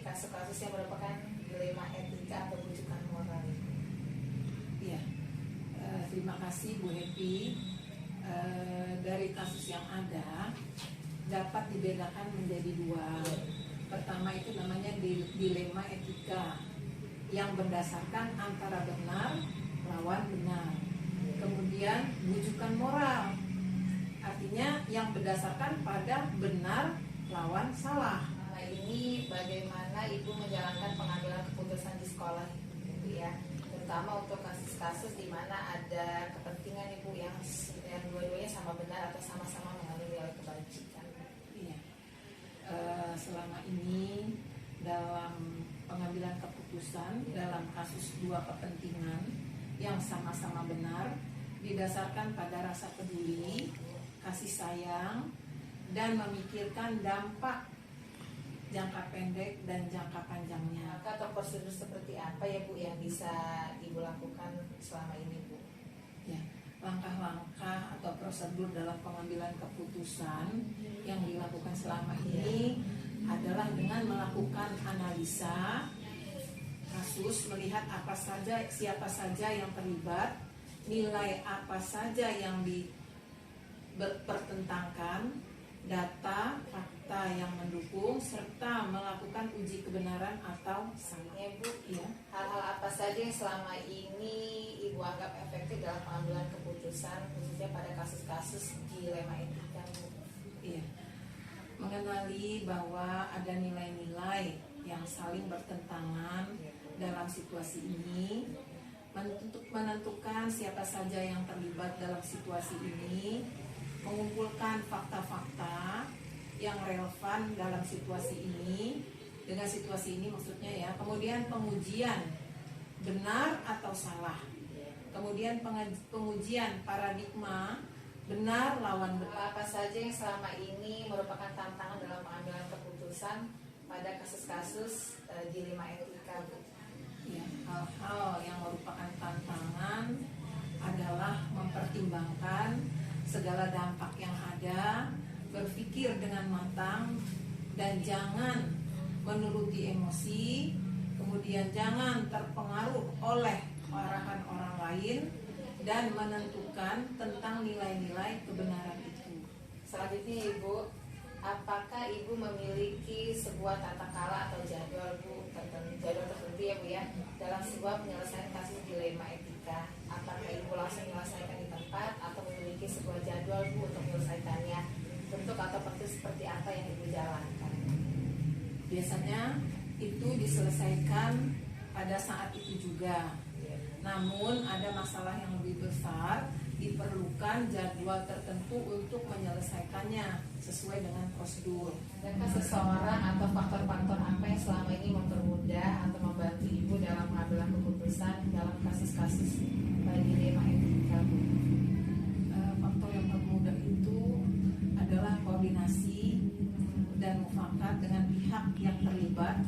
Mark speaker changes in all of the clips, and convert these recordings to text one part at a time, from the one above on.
Speaker 1: kasus-kasus yang merupakan dilema etika atau rujukan moral?
Speaker 2: Iya, terima kasih Bu Happy. Dari kasus yang ada dapat dibedakan menjadi dua. Pertama itu namanya dilema etika yang berdasarkan antara benar lawan benar. Kemudian rujukan moral, artinya yang berdasarkan pada benar lawan salah.
Speaker 1: Nah, ini bagaimana Ibu menjalankan pengambilan keputusan di sekolah Ibu ya, terutama untuk kasus-kasus di mana ada kepentingan Ibu yang dua-duanya sama benar atau sama-sama mengandung nilai kebajikan.
Speaker 2: Iya. Selama ini dalam pengambilan keputusan dalam kasus dua kepentingan yang sama-sama benar didasarkan pada rasa peduli, kasih sayang, dan memikirkan dampak jangka pendek dan jangka panjangnya.
Speaker 1: Maka atau prosedur seperti apa ya Bu yang bisa Ibu lakukan selama ini Bu?
Speaker 2: Ya, langkah-langkah atau prosedur dalam pengambilan keputusan yang dilakukan selama ini adalah dengan melakukan analisa kasus, melihat apa saja, siapa saja yang terlibat, nilai apa saja yang dipertentangkan, data, fakta yang mendukung, serta melakukan uji kebenaran atau salah.
Speaker 1: Ya Bu,
Speaker 2: Ya.
Speaker 1: hal-hal apa saja yang selama ini Ibu anggap efektif dalam pengambilan keputusan khususnya pada kasus-kasus dilema etika Bu?
Speaker 2: Iya. Mengenali bahwa ada nilai-nilai yang saling bertentangan dalam situasi ini, menentukan siapa saja yang terlibat dalam situasi ini, mengumpulkan fakta-fakta yang relevan dalam situasi ini, dengan situasi ini maksudnya ya, kemudian pengujian benar atau salah, kemudian pengujian paradigma benar lawan benar.
Speaker 1: Apa saja yang selama ini merupakan tantangan dalam pengambilan keputusan pada kasus-kasus dilema etika Bu?
Speaker 2: Ya, hal-hal yang merupakan tantangan adalah mempertimbangkan segala dampak yang ada, berpikir dengan matang, dan jangan menuruti emosi, kemudian jangan terpengaruh oleh arahan orang lain, dan menentukan tentang nilai-nilai kebenaran itu.
Speaker 1: Selanjutnya Ibu, apakah Ibu memiliki sebuah tata cara atau jadwal Bu, jadwal tertentu ya Bu ya, dalam sebuah penyelesaian kasus dilema etika? Apakah Ibu langsung menyelesaikan di tempat atau memiliki sebuah jadwal Bu untuk menyelesaikannya? Bentuk atau proses seperti apa yang Ibu jalankan?
Speaker 2: Biasanya itu diselesaikan pada saat itu juga. Namun ada masalah yang lebih besar, diperlukan jadwal tertentu untuk menyelesaikannya sesuai dengan prosedur.
Speaker 1: Adakah seseorang atau faktor-faktor apa yang selama ini mempermudah atau membantu Ibu dalam pengambilan keputusan dalam kasus-kasus dilema etika Bu?
Speaker 2: Faktor yang mempermudah itu adalah koordinasi dan mufakat dengan pihak yang terlibat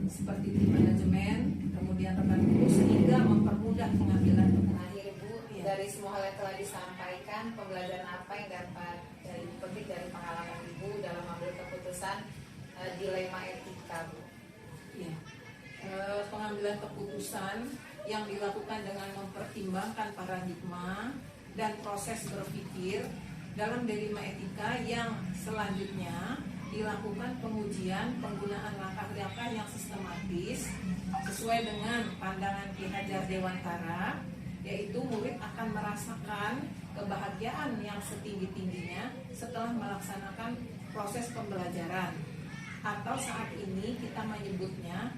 Speaker 2: seperti tim manajemen, kemudian rekan guru, sehingga mempermudah pengambilan keputusan.
Speaker 1: Terakhir Bu, dari semua hal yang telah disampaikan, pembelajaran apa yang dapat dipetik dari pengalaman Ibu dalam mengambil keputusan dilema etika Bu?
Speaker 2: Ya. Pengambilan keputusan yang dilakukan dengan mempertimbangkan paradigma dan proses berpikir dalam dilema etika yang selanjutnya dilakukan pengujian penggunaan langkah-langkah yang sistematis sesuai dengan pandangan Ki Hajar Dewantara, yaitu murid akan merasakan kebahagiaan yang setinggi-tingginya setelah melaksanakan proses pembelajaran, atau saat ini kita menyebutnya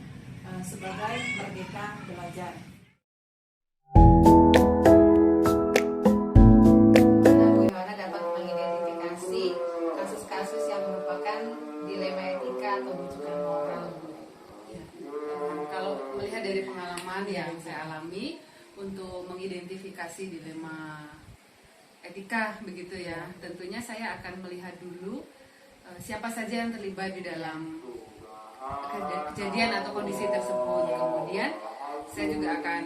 Speaker 2: sebagai merdeka belajar.
Speaker 1: Bagaimana dapat mengidentifikasi kasus-kasus yang merupakan dilema etika atau rujukan moral?
Speaker 3: Ya, kalau melihat dari pengalaman yang saya alami untuk mengidentifikasi dilema etika begitu ya, tentunya saya akan melihat dulu siapa saja yang terlibat di dalam kejadian atau kondisi tersebut. Kemudian saya juga akan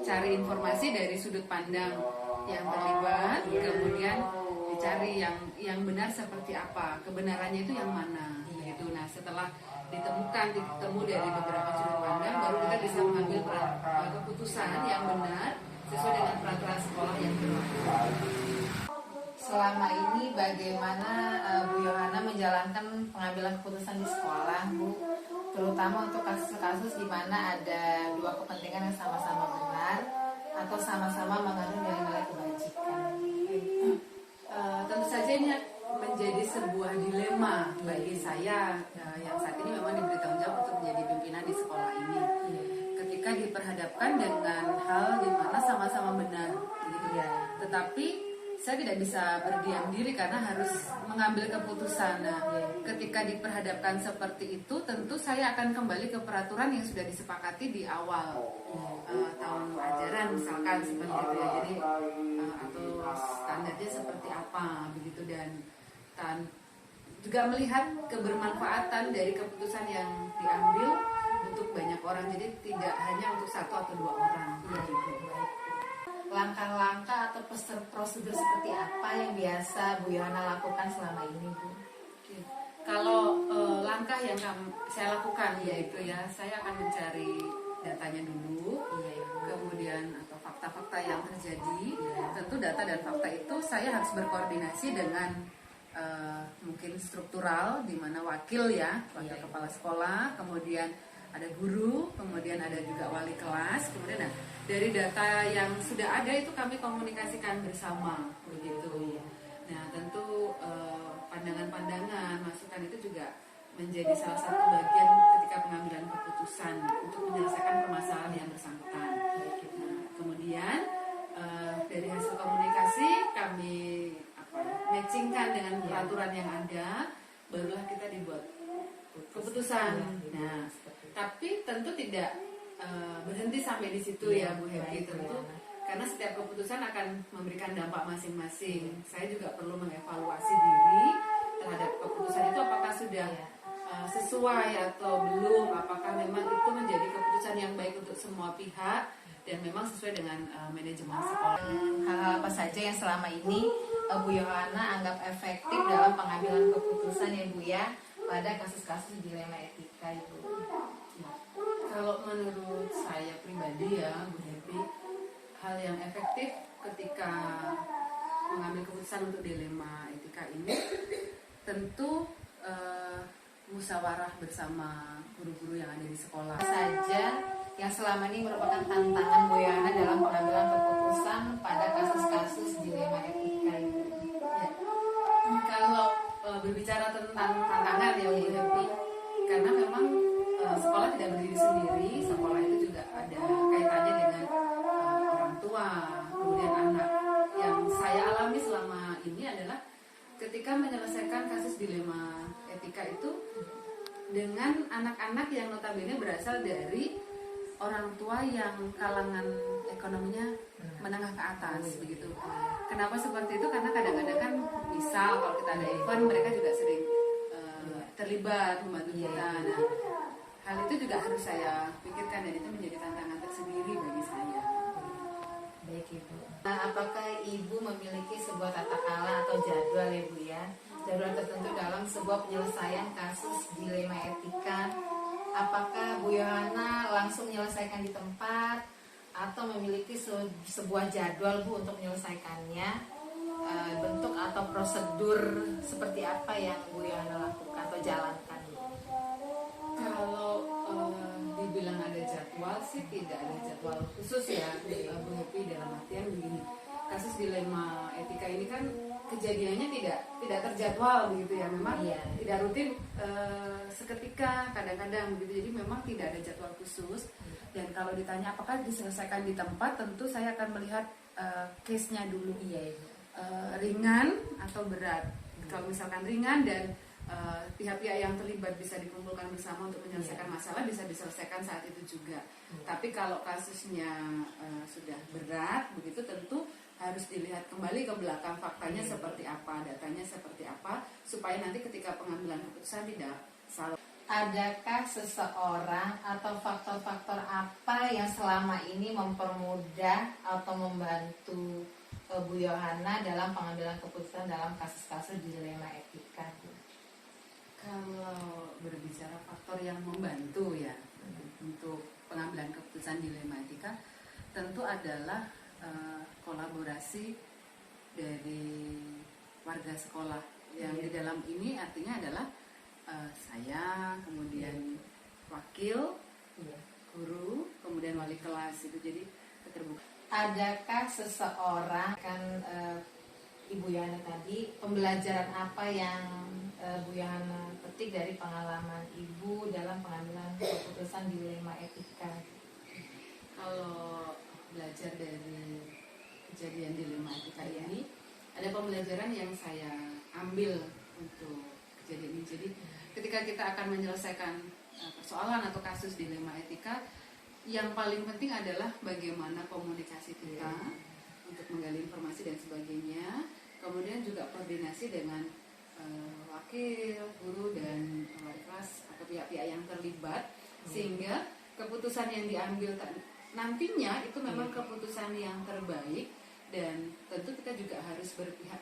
Speaker 3: cari informasi dari sudut pandang yang terlibat, kemudian dicari yang benar seperti apa, kebenarannya itu yang mana gitu. Nah, setelah ditemu dari beberapa sudut pandang, baru kita bisa mengambil keputusan yang benar sesuai dengan peraturan sekolah yang berlaku.
Speaker 1: Selama ini bagaimana Bu Yohana menjalankan pengambilan keputusan di sekolah, Bu? Terutama untuk kasus-kasus di mana ada dua kepentingan yang sama-sama benar atau sama-sama mengandung nilai-nilai kebajikan.
Speaker 3: Tentu saja ini menjadi sebuah dilema bagi saya yang saat ini memang diberi tanggung jawab untuk menjadi pimpinan di sekolah ini. Ketika diperhadapkan dengan hal di mana sama-sama benar, gitu. Tetapi saya tidak bisa berdiam diri karena harus mengambil keputusan. Nah, ketika diperhadapkan seperti itu, tentu saya akan kembali ke peraturan yang sudah disepakati di awal tahun ajaran, misalkan seperti itu ya. Jadi atau standarnya seperti apa begitu, dan juga melihat kebermanfaatan dari keputusan yang diambil untuk banyak orang. Jadi tidak hanya untuk satu atau dua orang.
Speaker 1: Langkah-langkah atau prosedur seperti apa yang biasa Bu Yohana lakukan selama ini, Bu?
Speaker 3: Kalau langkah yang saya lakukan yaitu ya, saya akan mencari datanya dulu, kemudian atau fakta-fakta yang terjadi. Tentu data dan fakta itu saya harus berkoordinasi dengan mungkin struktural, di mana wakil kepala sekolah, kemudian ada guru, kemudian ada juga wali kelas, kemudian dari data yang sudah ada itu kami komunikasikan bersama begitu. Nah, tentu pandangan-pandangan, masukan itu juga menjadi salah satu bagian ketika pengambilan keputusan untuk menyelesaikan permasalahan yang bersangkutan. Nah, kemudian dari hasil komunikasi kami matchingkan dengan peraturan yang ada, barulah kita dibuat keputusan. Nah, tapi tentu tidak berhenti sampai di situ ya Bu Happy, tentu karena setiap keputusan akan memberikan dampak masing-masing. Saya juga perlu mengevaluasi diri terhadap keputusan itu, apakah sudah sesuai atau belum, apakah memang itu menjadi keputusan yang baik untuk semua pihak dan memang sesuai dengan manajemen sekolah.
Speaker 1: Hal-hal apa saja yang selama ini Bu Yohana anggap efektif dalam pengambilan keputusan ya Bu ya, pada kasus-kasus dilema etika itu?
Speaker 3: Kalau menurut saya pribadi ya Bu Happy, hal yang efektif ketika mengambil keputusan untuk dilema etika ini tentu musyawarah bersama guru-guru yang ada di sekolah.
Speaker 1: Apa saja yang selama ini merupakan tantangan Bu Yohana dalam pengambilan keputusan pada kasus-kasus dilema etika itu?
Speaker 3: Ya. Kalau berbicara tentang tantangan ya Bu Happy, karena memang sekolah tidak berdiri sendiri, sekolah itu juga ada kaitannya dengan orang tua, kemudian anak. Yang saya alami selama ini adalah ketika menyelesaikan kasus dilema etika itu dengan anak-anak yang notabene berasal dari orang tua yang kalangan ekonominya menengah ke atas begitu. Kenapa seperti itu? Karena kadang-kadang kan misal kalau kita ada event, mereka juga sering terlibat membantu kita. Nah, hal itu juga harus saya pikirkan dan itu menjadi tantangan tersendiri bagi saya.
Speaker 1: Baik Ibu. Nah, apakah Ibu memiliki sebuah tata cara atau jadwal ya Bu ya? Jadwal tertentu dalam sebuah penyelesaian kasus dilema etika? Apakah Bu Yohana langsung menyelesaikan di tempat atau memiliki sebuah jadwal Bu untuk menyelesaikannya? Bentuk atau prosedur seperti apa yang Bu Yohana lakukan atau jalankan?
Speaker 3: Kalau dibilang ada jadwal sih tidak ada jadwal khusus ya Bu Happy, dalam artian begini, kasus dilema etika ini kan kejadiannya tidak terjadwal begitu ya, memang tidak rutin seketika, kadang-kadang begitu, jadi memang tidak ada jadwal khusus. Dan kalau ditanya apakah diselesaikan di tempat, tentu saya akan melihat case-nya dulu, ringan atau berat. Kalau misalkan ringan dan pihak-pihak yang terlibat bisa dikumpulkan bersama untuk menyelesaikan masalah, bisa diselesaikan saat itu juga. Tapi kalau kasusnya sudah berat begitu, tentu harus dilihat kembali ke belakang, faktanya seperti apa, datanya seperti apa, supaya nanti ketika pengambilan keputusan tidak salah.
Speaker 1: Adakah seseorang atau faktor-faktor apa yang selama ini mempermudah atau membantu Bu Yohana dalam pengambilan keputusan dalam kasus-kasus dilema etika?
Speaker 3: Kalau berbicara faktor yang membantu ya untuk pengambilan keputusan dilema etika, tentu adalah kolaborasi dari warga sekolah yang di dalam ini artinya adalah saya, kemudian wakil guru, kemudian wali kelas itu, jadi keterbukaan.
Speaker 1: Adakah seseorang kan Ibu Yana tadi, pembelajaran apa yang Bu Yana petik dari pengalaman Ibu dalam pengambilan keputusan dilema etika?
Speaker 3: Kalau belajar dari kejadian dilema etika ini, ada pembelajaran yang saya ambil untuk kejadian ini. Jadi ketika kita akan menyelesaikan persoalan atau kasus dilema etika, yang paling penting adalah bagaimana komunikasi kita untuk menggali informasi dan sebagainya. Kemudian juga koordinasi dengan wakil, guru, dan wali kelas atau pihak-pihak yang terlibat, sehingga keputusan yang diambil nantinya itu memang keputusan yang terbaik, dan tentu kita juga harus berpihak